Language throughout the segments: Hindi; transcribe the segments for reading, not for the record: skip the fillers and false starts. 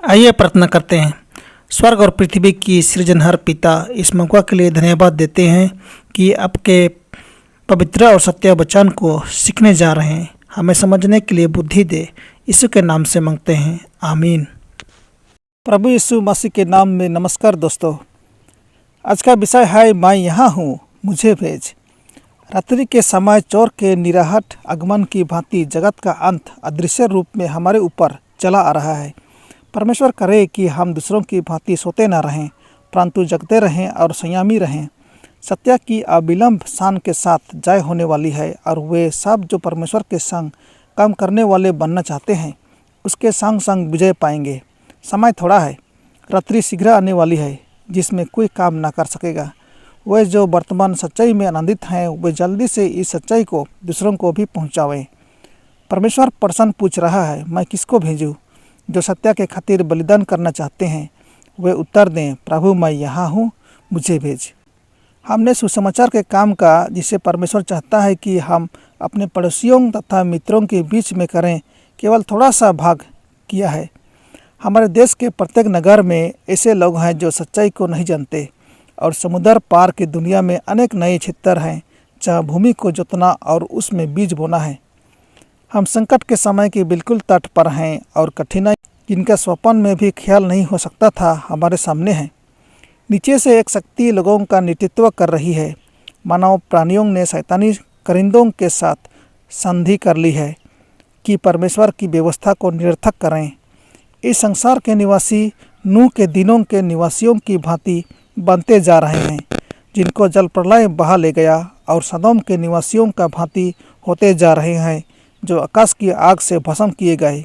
आइए प्रार्थना करते हैं। स्वर्ग और पृथ्वी की सृजनहार पिता, इस मौका के लिए धन्यवाद देते हैं कि आपके पवित्र और सत्य वचन को सीखने जा रहे हैं। हमें समझने के लिए बुद्धि दे, यीशु के नाम से मांगते हैं, आमीन। प्रभु यीशु मसीह के नाम में नमस्कार दोस्तों। आज का विषय है मैं यहाँ हूँ, मुझे भेज। रात्रि के समय चोर के निराहट आगमन की भांति जगत का अंत अदृश्य रूप में हमारे ऊपर चला आ रहा है। परमेश्वर करे कि हम दूसरों की भांति सोते न रहें, परंतु जगते रहें और संयमी रहें। सत्य की अविलंब शान के साथ जय होने वाली है और वे सब जो परमेश्वर के संग काम करने वाले बनना चाहते हैं उसके संग संग विजय पाएंगे। समय थोड़ा है, रात्रि शीघ्र आने वाली है जिसमें कोई काम ना कर सकेगा। वे जो वर्तमान सच्चाई में आनंदित हैं वे जल्दी से इस सच्चाई को दूसरों को भी पहुंचावें। परमेश्वर प्रश्न पूछ रहा है, मैं किसको भेजूं? जो सत्य के खातिर बलिदान करना चाहते हैं वे उत्तर दें, प्रभु मैं यहाँ हूँ, मुझे भेज। हमने सुसमाचार के काम का जिसे परमेश्वर चाहता है कि हम अपने पड़ोसियों तथा मित्रों के बीच में करें, केवल थोड़ा सा भाग किया है। हमारे देश के प्रत्येक नगर में ऐसे लोग हैं जो सच्चाई को नहीं जानते और समुद्र पार की दुनिया में अनेक नए क्षेत्र हैं जहाँ भूमि को जोतना और उसमें बीज बोना है। हम संकट के समय के बिल्कुल तट पर हैं और कठिनाई जिनका स्वप्न में भी ख्याल नहीं हो सकता था हमारे सामने है। नीचे से एक शक्ति लोगों का नेतृत्व कर रही है। मानव प्राणियों ने शैतानी करिंदों के साथ संधि कर ली है कि परमेश्वर की व्यवस्था को निरर्थक करें। इस संसार के निवासी नूह के दिनों के निवासियों की भांति बनते जा रहे हैं, जिनको जल प्रलय बहा ले गया, और सदोम के निवासियों का भांति होते जा रहे हैं जो आकाश की आग से भस्म किए गए।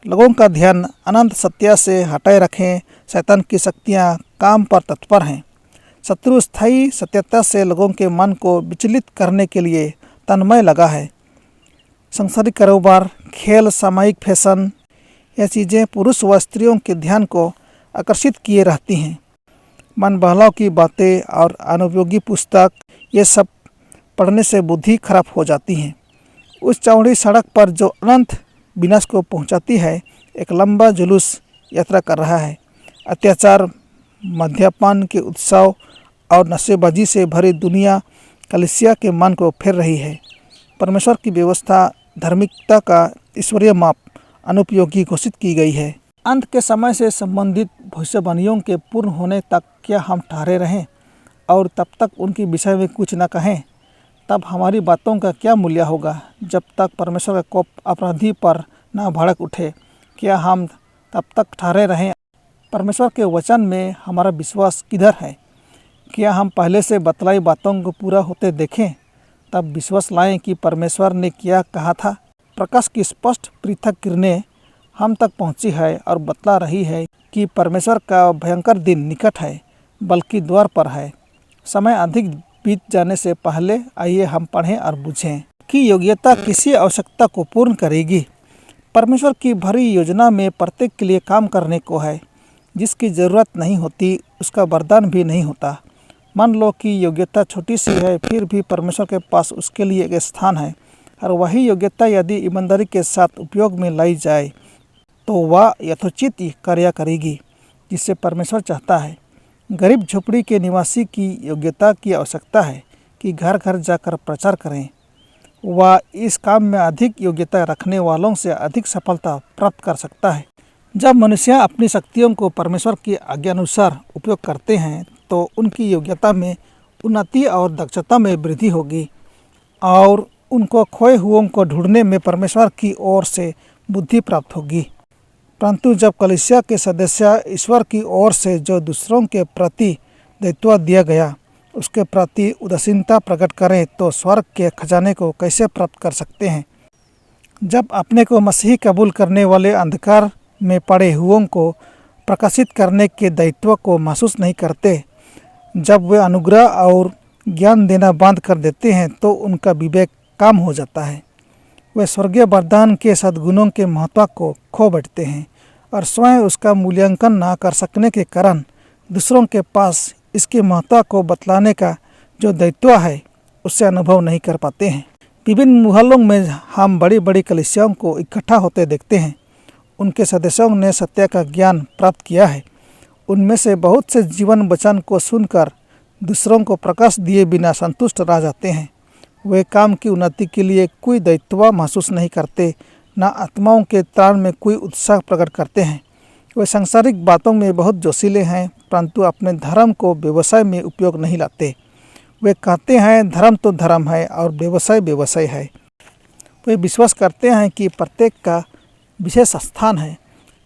लोगों का ध्यान अनंत सत्य से हटाए रखें। शैतान की शक्तियाँ काम पर तत्पर हैं। शत्रु स्थायी सत्यता से लोगों के मन को विचलित करने के लिए तन्मय लगा है। सांसारिक कारोबार, खेल, सामयिक फैशन, यह चीज़ें पुरुष व स्त्रियों के ध्यान को आकर्षित किए रहती हैं। मन बहलाव की बातें और अनुपयोगी पुस्तक, ये सब पढ़ने से बुद्धि खराब हो जाती हैं। उस चौड़ी सड़क पर जो अनंत विनाश को पहुंचाती है, एक लंबा जुलूस यात्रा कर रहा है। अत्याचार, मद्यपान के उत्सव और नशेबाजी से भरी दुनिया कलीसिया के मन को फेर रही है। परमेश्वर की व्यवस्था धार्मिकता का ईश्वरीय माप अनुपयोगी घोषित की गई है। अंत के समय से संबंधित भविष्यवाणियों के पूर्ण होने तक क्या हम ठहरे रहें और तब तक उनके विषय में कुछ न कहें? तब हमारी बातों का क्या मूल्य होगा? जब तक परमेश्वर का कोप अपराधी पर न भड़क उठे, क्या हम तब तक ठहरे रहें? परमेश्वर के वचन में हमारा विश्वास किधर है? क्या हम पहले से बतलाई बातों को पूरा होते देखें, तब विश्वास लाएं कि परमेश्वर ने क्या कहा था? प्रकाश की स्पष्ट पृथक किरणें हम तक पहुंची है और बतला रही है कि परमेश्वर का भयंकर दिन निकट है, बल्कि द्वार पर है। समय अधिक बीत जाने से पहले आइए हम पढ़ें और बुझें कि योग्यता किसी आवश्यकता को पूर्ण करेगी। परमेश्वर की भरी योजना में प्रत्येक के लिए काम करने को है। जिसकी ज़रूरत नहीं होती उसका वरदान भी नहीं होता। मान लो कि योग्यता छोटी सी है, फिर भी परमेश्वर के पास उसके लिए एक स्थान है, और वही योग्यता यदि ईमानदारी के साथ उपयोग में लाई जाए तो वह यथोचित कार्य करेगी जिससे परमेश्वर चाहता है। गरीब झोपड़ी के निवासी की योग्यता की आवश्यकता है कि घर घर जाकर प्रचार करें। वह इस काम में अधिक योग्यता रखने वालों से अधिक सफलता प्राप्त कर सकता है। जब मनुष्य अपनी शक्तियों को परमेश्वर की आज्ञानुसार उपयोग करते हैं तो उनकी योग्यता में उन्नति और दक्षता में वृद्धि होगी और उनको खोए हुओं को ढूंढने में परमेश्वर की ओर से बुद्धि प्राप्त होगी। परंतु जब कलीसिया के सदस्य ईश्वर की ओर से जो दूसरों के प्रति दायित्व दिया गया उसके प्रति उदासीनता प्रकट करें तो स्वर्ग के खजाने को कैसे प्राप्त कर सकते हैं? जब अपने को मसीही कबूल करने वाले अंधकार में पड़े हुओं को प्रकाशित करने के दायित्व को महसूस नहीं करते, जब वे अनुग्रह और ज्ञान देना बंद कर देते हैं तो उनका विवेक कम हो जाता है। वे स्वर्गीय वरदान के सद्गुणों के महत्व को खो बैठते हैं और स्वयं उसका मूल्यांकन न कर सकने के कारण दूसरों के पास इसके महत्व को बतलाने का जो दायित्व है उससे अनुभव नहीं कर पाते हैं। विभिन्न मोहल्लों में हम बड़ी बड़ी कलीसियाओं को इकट्ठा होते देखते हैं। उनके सदस्यों ने सत्य का ज्ञान प्राप्त किया है। उनमें से बहुत से जीवन वचन को सुनकर दूसरों को प्रकाश दिए बिना संतुष्ट रह जाते हैं। वे काम की उन्नति के लिए कोई दायित्व महसूस नहीं करते, न आत्माओं के त्राण में कोई उत्साह प्रकट करते हैं। वे सांसारिक बातों में बहुत जोशीले हैं, परंतु अपने धर्म को व्यवसाय में उपयोग नहीं लाते। वे कहते हैं धर्म तो धर्म है और व्यवसाय व्यवसाय है। वे विश्वास करते हैं कि प्रत्येक का विशेष स्थान है,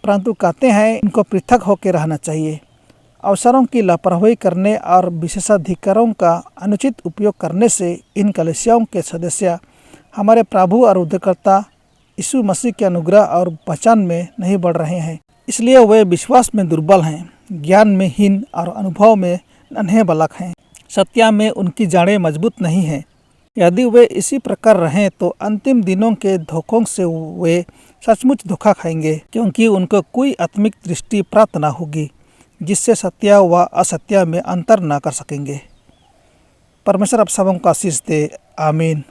परंतु कहते हैं इनको पृथक होकर रहना चाहिए। अवसरों की लापरवाही करने और विशेषाधिकारों का अनुचित उपयोग करने से इन कलीसियाओं के सदस्य हमारे प्रभु और उद्धारकर्ता यीशु मसीह के अनुग्रह और पहचान में नहीं बढ़ रहे हैं। इसलिए वे विश्वास में दुर्बल हैं, ज्ञान में हीन और अनुभव में नन्हे बालक हैं। सत्य में उनकी जड़ें मजबूत नहीं हैं। यदि वे इसी प्रकार रहें तो अंतिम दिनों के धोखों से वे सचमुच धोखा खाएंगे, क्योंकि उनको कोई आत्मिक दृष्टि प्राप्त न होगी जिससे सत्य व असत्य में अंतर न कर सकेंगे। परमेश्वर आप सबों को आशीष दे। आमीन।